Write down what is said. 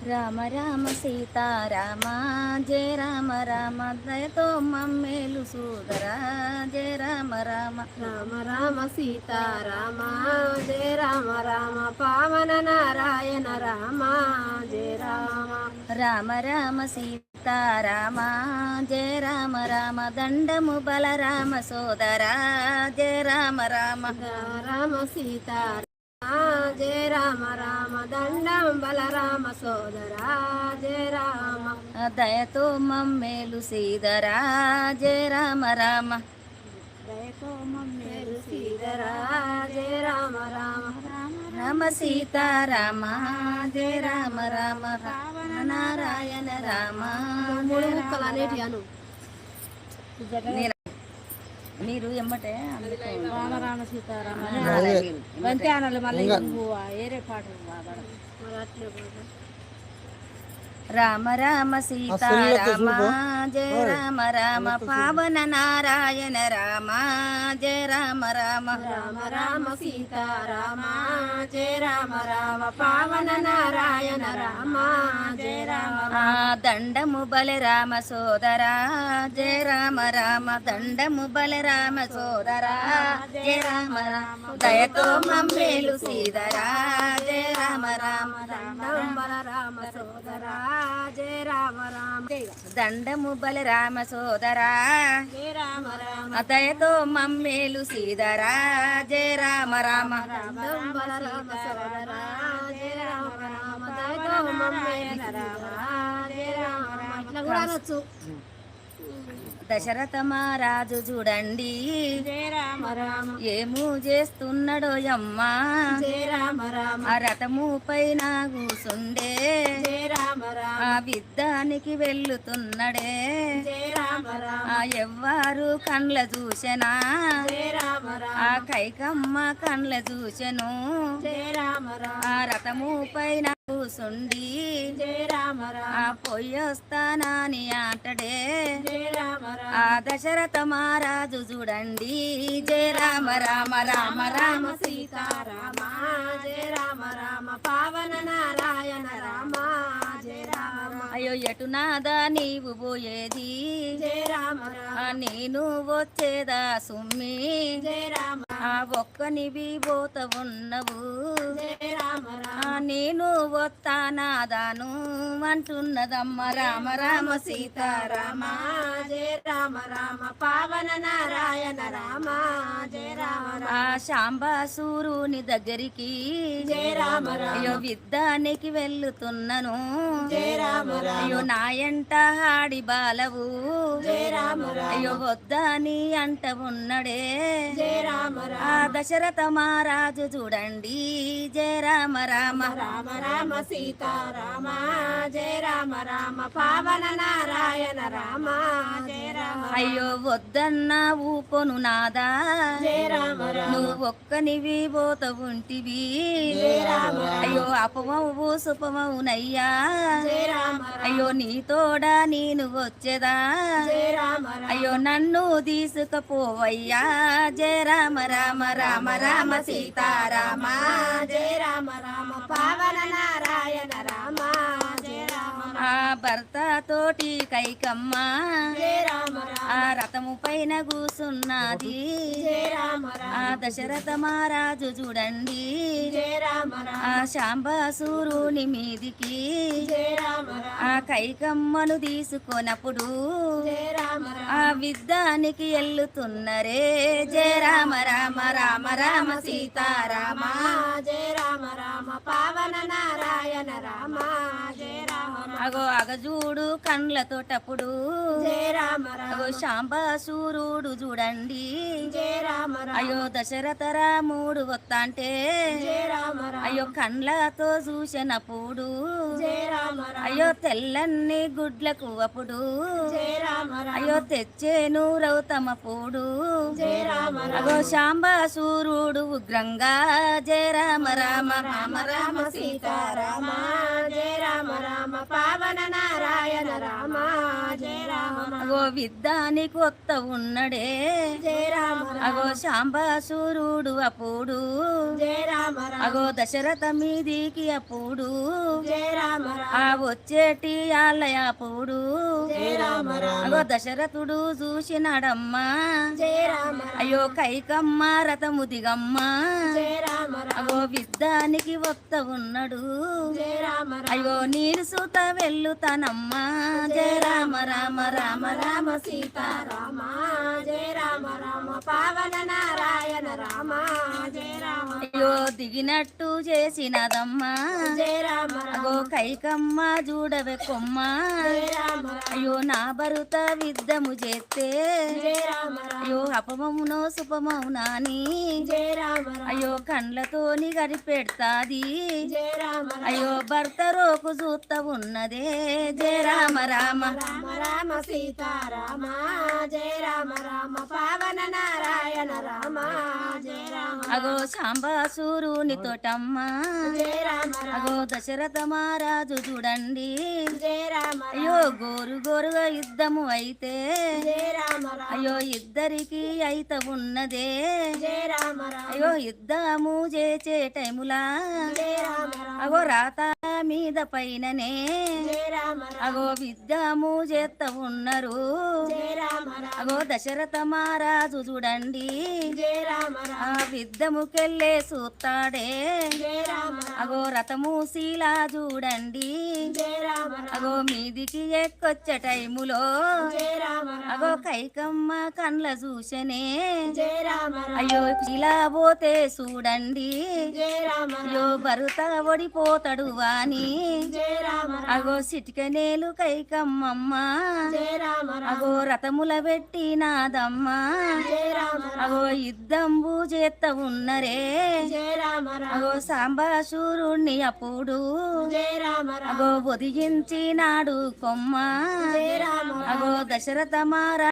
రామ రామ సీతారామ జయ రామ రామ దయతో మమ్మేలు సూదరా జయ రామ రామ రామ రామ సీతారామ జయ రామ రామ పావన నారాయణ రామ జయ రామ రామ రామ సీతారామ జయ రామ రామ దండము బలరామ సోదరా జయ రామ రామ రామ సీతారామ జయ రామ రామ దండం బలరామ సోదరా జయ రామ దయతో మమ్మేలు సీదరా జయ రామ రామ దయతో మమ్మేలు సీదరా జయ రామ రామ రామ సీతారామ జయ రామ రామ రావణ నారాయణ రామ మూడు ముక్కలు అనేటి అను మీరు ఎమ్మటే రామ రామ సీతారామ అంతే అనాలి మళ్ళీ ఏరే పాట రామ రామ సీతారామ జయ రామ రామ పావన నారాయణ రామ జయ రామ రామ రామ రామ సీతారామ జయ రామ రామ పావన నారాయణ రామ జయ రామ దండము బలరామ సోదరా జయ రామ రామ దండము బలరామ సోదరా జయ రామ రామ దయతో మమ్మేలు సీదరా జయ రామ రామ దండం బలరామ సోదరా జయ రామ రామ దండము బలరామ సోదరా జయ రామ రామ దయతో మమ్మేలు సీదరా జయ రామ రామ దండం బలరామ సోదరా జయ రామ రామ దయతో మమ్మేలు రామ జయ రామ రామ ఇట్లా కూడా అనొచ్చు దశరథ మహారాజు చూడండి జయ రామ రామ ఏమూ చేస్తున్నాడో యమ్మా జయ రామ రామ ఆ రథము పైన కూసుండే జయ రామ రామ ఆ విద్దానికి వెళ్ళుతున్నడే జయ రామ రామ ఆ ఎవ్వారు కండ్ల చూసెనా జయ రామ రామ ఆ కైకమ్మ కండ్ల చూసెను జయ రామ రామ ఆ రథము పైన కూసుండి జయ రామ రామ ఆ పొయ్యొస్తానని అంటడే జయ రామ రామ ఆ దశరథ మహారాజు చూడండి జయ రామ రామ రామ రామ సీతారామ జయ రామ రామ పావన నారాయణ రామ జయ రామ అయ్యో ఎటు నాదా నీవు పోయేది జయ రామ రామ నేను వచ్చేదా సుమ్మి జయ రామ ఆ ఒక్కనివి పోత ఉన్నవు జయ రామ రామ నేను వస్తానాదాను అంటున్నదమ్మ రామ రామ సీతారామ జయ రామ రామ పావన నారాయణ రామ జయ రామ ఆ శాంబాసూరుని దగ్గరికి జయ రామ అయ్యో విద్దానికి వెళ్ళుతున్నను జయ రామ అయ్యో నాయంట ఆడి బాలవు జయ రామ అయ్యో వద్దని అంట ఉన్నడే జయ రామ ఆ దశరథ మహారాజు చూడండి జయ రామ రామ రామ రామ సీతారామ జయ రామ రామ పావన నారాయణ రామ జయ రామ అయ్యో వద్దన్నా ఊకొను నాదా జయ రామ నువ్వు ఒక్కనివి పోత ఉంటివి అయ్యో అపమవు సుపమవునయ్యా జయ రామ అయ్యో నీ తోడా నేను వచ్చేదా జయ రామ అయ్యో నన్ను తీసుకుపోవయ్యా జయ రామ రామ రామ రామ సీతారామ జయ రామ రామ పావన నారాయణ రామ జయ రామ ఆ భర్త తోటి కైకమ్మ జయ రామ ఆ రథము పైన కూసున్నది జయ రామ ఆ దశరథ మహారాజు చూడండి జయ రామ ఆ శాంబాసూరుని మీదికి జయ రామ ఆ కైకమ్మను తీసుకొనప్పుడు జయ రామ ఆ విద్దానికి ఎల్లుతున్నరే జయ రామ రామ రామ రామ సీతారామ జయ రామ రామ పావన నారాయణ రామ జయ రామ అగో అగజూడు కండ్లతోటప్పుడు జయ రామ అగో శాంబాసూరుడు చూడండి జయ రామ అయ్యో దశరథ రాముడు వత్తాంటే జయ రామ అయ్యో కండ్లతో చూసినప్పుడు జయ రామ అయ్యో తెల్లన్ని గుడ్లకు అప్పుడు జయ రామ అయ్యో తెచ్చేను రౌతమప్పుడు జయ రామ అగో శాంబాసూరుడు ఉగ్రంగా జయ రామ రామ రామ రామ సీతారామ జయ రామ రామ పావన నారాయణ రామ జయ రామ అగో విద్దాని కొత్త ఉన్నడే జయ రామ అగో శాంబాసూరుడు అప్పుడు జయ రామ అగో దశరథ మీదికి అప్పుడు జయ రామ ఆ వచ్చేటి ఆలయాపుడు జయ రామ రామ అగో దశరథుడు చూసినాడమ్మా జయ రామ అయ్యో కైకమ్మ రథము దిగమ్మ జయ రామ అగో విద్దానికి వక్త ఉన్నాడు జయ రామ అయ్యో నీరు సూత వెళ్ళుతానమ్మా జయ రామ రామ రామ రామ సీతారామ జయ రామ రామ పావన నారాయణ రామ జయ రామ అయ్యో దిగినట్టు చేసినదమ్మా జయ రామ అగో కైకమ్మ చూడవే కొమ్మ జయ రామ అయ్యో నా భరుత విద్దము చేస్తే జయ రామ అయ్యో అపమమునో సుపమౌనాని జయ రామ అయ్యో కండ్లతోని గడిపెడతాది జయ రామ అయ్యో భర్త రోకు చూస్తా ఉన్నదే జయ రామ రామ రామ రామ సీతారామ జయ రామ రామ పావన నారాయణ రామ జయ రామ అగో శాంబాసూరుని తోటమ్మ జయ రామ అగో దశరథ మహారాజు చూడండి జయ రామ అయ్యో గోరు గోరుగా యుద్ధము అయితే జయ రామ అయ్యో ఇద్దరికి అయిత ఉన్నదే జయ రామ అయ్యో యుద్ధము చేసే టైములా జయ రామ అగో రాత మీద పైననే జయ రామ అగో యుద్ధము చేస్త ఉన్నారు జయ రామ అగో దశరథ మహారాజు చూడండి జయ రామ ఆ యుద్ధముకెళ్ళే చూస్తాడే జయ రామ అగో రథము శీలా చూడండి జయ రామ అగో మీదికి ఎక్కొచ్చే టైములో జయ రామ అగో కైకమ్మ కండ్ల చూసనే జయ రామ అయ్యో శిలా పోతే చూడండి జయ రామ అయ్యో భరుత ఓడిపోతాడు వాని జయ రామ అగో సిటికనేలు కైకమ్మమ్మ జయ రామ అగో రథముల పెట్టినాదమ్మ జయ రామ అగో యుద్ధంబు చేత్త ఉన్నరే జయ రామ అగో సాంబాసూరుణ్ణి అప్పుడు జయ రామ అగో ఒదిగించినాడు కొమ్మ జయ రామ అగో దశరథ మహారాజు